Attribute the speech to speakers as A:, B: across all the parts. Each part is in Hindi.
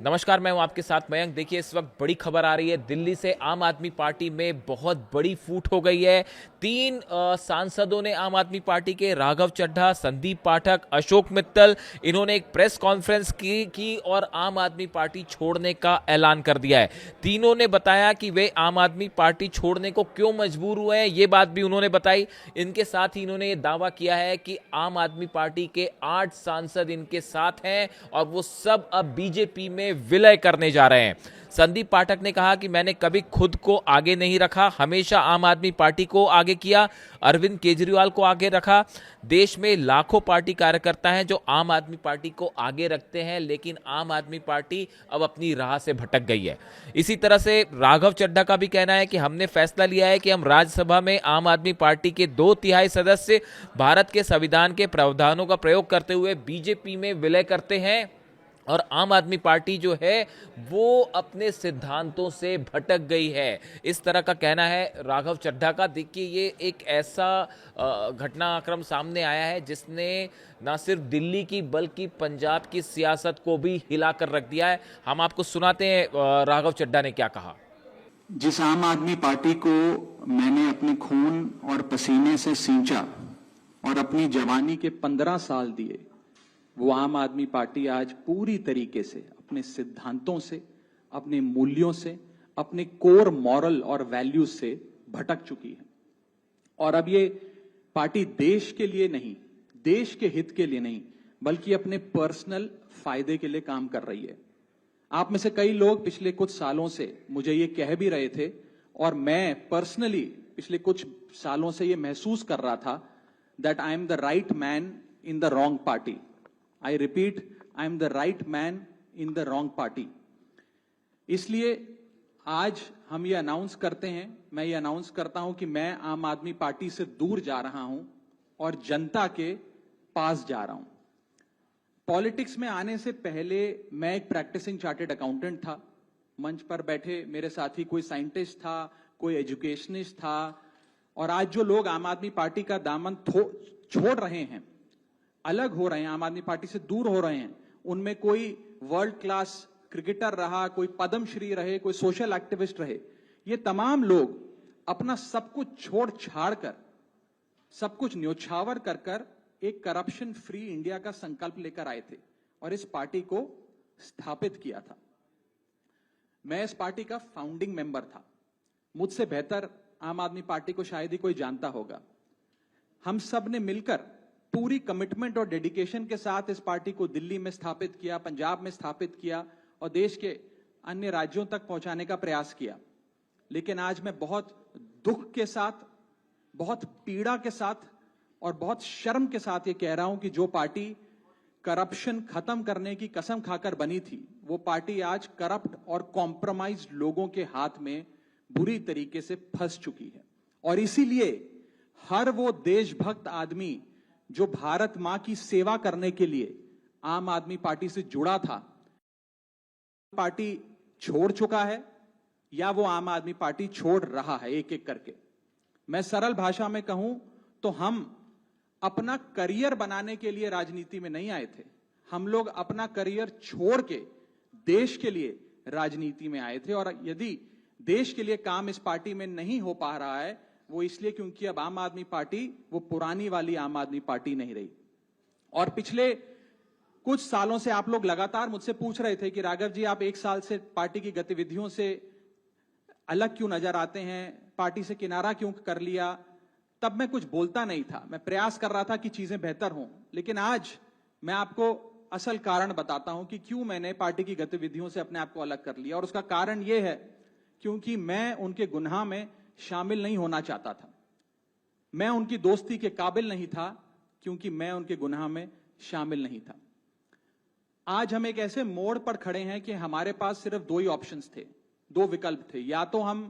A: नमस्कार, मैं हूं आपके साथ मयंक। देखिए, इस वक्त बड़ी खबर आ रही है दिल्ली से। आम आदमी पार्टी में बहुत बड़ी फूट हो गई है। तीन सांसदों ने आम आदमी पार्टी के, राघव चड्ढा, संदीप पाठक, अशोक मित्तल, इन्होंने एक प्रेस कॉन्फ्रेंस की और आम आदमी पार्टी छोड़ने का ऐलान कर दिया है। तीनों ने बताया कि वे आम आदमी पार्टी छोड़ने को क्यों मजबूर हुए हैं, ये बात भी उन्होंने बताई। इनके साथ ही इन्होंने ये दावा किया है कि आम आदमी पार्टी के 8 सांसद इनके साथ हैं और वो सब अब बीजेपी में विलय करने जा रहे हैं। संदीप पाठक ने कहा कि मैंने कभी खुद को आगे नहीं रखा, हमेशा आम आदमी पार्टी को आगे किया, अरविंद केजरीवाल को आगे रखा। देश में लाखों पार्टी कार्यकर्ता हैं जो आम आदमी पार्टी को आगे रखते हैं, लेकिन आम आदमी पार्टी अब अपनी राह से भटक गई है। इसी तरह से राघव चड्ढा का भी कहना है कि हमने फैसला लिया है कि हम राज्यसभा में आम आदमी पार्टी के 2/3 सदस्य भारत के संविधान के प्रावधानों का प्रयोग करते हुए बीजेपी में विलय करते हैं और आम आदमी पार्टी जो है वो अपने सिद्धांतों से भटक गई है। इस तरह का कहना है राघव चड्ढा का। देखिए, ये एक ऐसा घटनाक्रम सामने आया है जिसने ना सिर्फ दिल्ली की बल्कि पंजाब की सियासत को भी हिलाकर रख दिया है। हम आपको सुनाते हैं राघव चड्ढा ने क्या कहा।
B: जिस आम आदमी पार्टी को मैंने अपने खून और पसीने से सींचा और अपनी जवानी के 15 साल दिए, वो आम आदमी पार्टी आज पूरी तरीके से अपने सिद्धांतों से, अपने मूल्यों से, अपने कोर मॉरल और वैल्यूज से भटक चुकी है। और अब ये पार्टी देश के लिए नहीं, देश के हित के लिए नहीं, बल्कि अपने पर्सनल फायदे के लिए काम कर रही है। आप में से कई लोग पिछले कुछ सालों से मुझे ये कह भी रहे थे और मैं पर्सनली पिछले कुछ सालों से ये महसूस कर रहा था that I am the right man in the wrong party. I repeat, I am the right man in the wrong party. इसलिए आज हम ये अनाउंस करते हैं, मैं ये अनाउंस करता हूं कि मैं आम आदमी पार्टी से दूर जा रहा हूं और जनता के पास जा रहा हूं। पॉलिटिक्स में आने से पहले मैं एक प्रैक्टिसिंग चार्टर्ड अकाउंटेंट था। मंच पर बैठे मेरे साथी कोई साइंटिस्ट था, कोई एजुकेशनिस्ट था, और आज जो लोग आम आदमी पार्टी का दामन छोड़ रहे हैं, अलग हो रहे हैं, आम आदमी पार्टी से दूर हो रहे हैं, उनमें कोई वर्ल्ड क्लास क्रिकेटर रहा, कोई पद्मश्री रहे, कोई सोशल एक्टिविस्ट रहे। ये तमाम लोग अपना सब कुछ छोड़ छाड़ कर, सब कुछ न्योछावर कर कर एक करप्शन फ्री इंडिया का संकल्प लेकर आए थे और इस पार्टी को स्थापित किया था। मैं इस पार्टी का फाउंडिंग मेंबर था। मुझसे बेहतर आम आदमी पार्टी को शायद ही कोई जानता होगा। हम सब ने मिलकर पूरी कमिटमेंट और डेडिकेशन के साथ इस पार्टी को दिल्ली में स्थापित किया, पंजाब में स्थापित किया और देश के अन्य राज्यों तक पहुंचाने का प्रयास किया। लेकिन आज मैं बहुत दुख के साथ, बहुत पीड़ा के साथ और बहुत शर्म के साथ ये कह रहा हूं कि जो पार्टी करप्शन खत्म करने की कसम खाकर बनी थी, वो पार्टी आज करप्ट और कॉम्प्रोमाइज्ड लोगों के हाथ में बुरी तरीके से फंस चुकी है। और इसीलिए हर वो देशभक्त आदमी जो भारत मां की सेवा करने के लिए आम आदमी पार्टी से जुड़ा था, पार्टी छोड़ चुका है या वो आम आदमी पार्टी छोड़ रहा है एक एक करके। मैं सरल भाषा में कहूं तो हम अपना करियर बनाने के लिए राजनीति में नहीं आए थे। हम लोग अपना करियर छोड़ के देश के लिए राजनीति में आए थे। और यदि देश के लिए काम इस पार्टी में नहीं हो पा रहा है, वो इसलिए क्योंकि अब आम आदमी पार्टी वो पुरानी वाली आम आदमी पार्टी नहीं रही। और पिछले कुछ सालों से आप लोग लगातार मुझसे पूछ रहे थे कि राघव जी, आप 1 साल से पार्टी की गतिविधियों से अलग क्यों नजर आते हैं, पार्टी से किनारा क्यों कर लिया। तब मैं कुछ बोलता नहीं था, मैं प्रयास कर रहा था कि चीजें बेहतर हों। लेकिन आज मैं आपको असल कारण बताता हूं कि क्यों मैंने पार्टी की गतिविधियों से अपने आप को अलग कर लिया। और उसका कारण यह है क्योंकि मैं उनके गुनाह में शामिल नहीं होना चाहता था। मैं उनकी दोस्ती के काबिल नहीं था क्योंकि मैं उनके गुनाह में शामिल नहीं था। आज हम एक ऐसे मोड़ पर खड़े हैं कि हमारे पास सिर्फ 2 ही ऑप्शंस थे, 2 विकल्प थे। या तो हम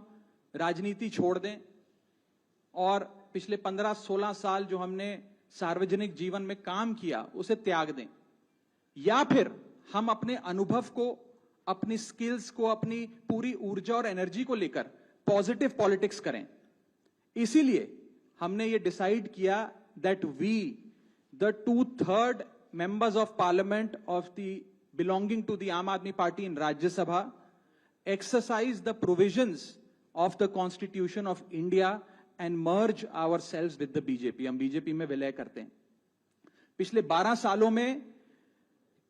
B: राजनीति छोड़ दें और पिछले 15-16 साल जो हमने सार्वजनिक जीवन में काम किया उसे त्याग दें, या फिर हम अपने अनुभव को, अपनी स्किल्स को, अपनी पूरी ऊर्जा और एनर्जी को लेकर पॉजिटिव पॉलिटिक्स करें। इसीलिए हमने ये डिसाइड किया that we the 2/3 members of parliament of the belonging to the Aam Aadmi Party in Rajya Sabha exercise the provisions of the Constitution of India and merge ourselves with the BJP. हम बीजेपी में विलय करते हैं. पिछले 12 सालों में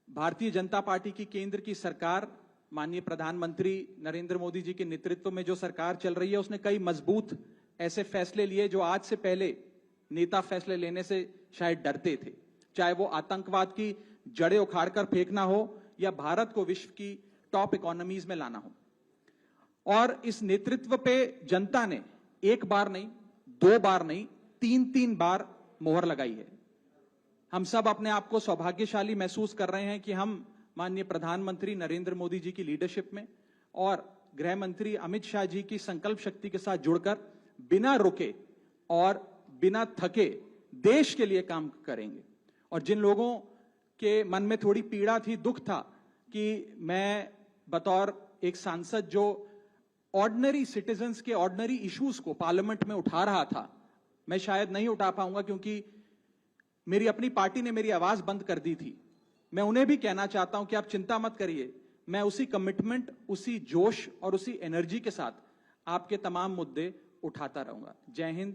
B: भारतीय जनता पार्टी की केंद्र की सरकार, माननीय प्रधानमंत्री नरेंद्र मोदी जी के नेतृत्व में जो सरकार चल रही है, उसने कई मजबूत ऐसे फैसले लिए जो आज से पहले नेता फैसले लेने से शायद डरते थे. चाहे वो आतंकवाद की जड़ें उखाड़कर फेंकना हो या भारत को विश्व की टॉप इकोनॉमीज में लाना हो. और इस नेतृत्व पे जनता ने एक बार नहीं, 2 बार नहीं, 3 बार मोहर लगाई है. हम सब अपने आप को सौभाग्यशाली महसूस कर रहे हैं कि हम माननीय प्रधानमंत्री नरेंद्र मोदी जी की लीडरशिप में और गृह मंत्री अमित शाह जी की संकल्प शक्ति के साथ जुड़कर बिना रुके और बिना थके देश के लिए काम करेंगे. और जिन लोगों के मन में थोड़ी पीड़ा थी, दुख था कि मैं बतौर एक सांसद जो ऑर्डिनरी सिटीजन्स के ऑर्डिनरी इश्यूज को पार्लियामेंट में उठा रहा था, मैं शायद नहीं उठा पाऊंगा क्योंकि मेरी अपनी पार्टी ने मेरी आवाज बंद कर दी थी. मैं उन्हें भी कहना चाहता हूं कि आप चिंता मत करिए, मैं उसी कमिटमेंट, उसी जोश और उसी एनर्जी के साथ आपके तमाम मुद्दे उठाता रहूंगा. जय हिंद.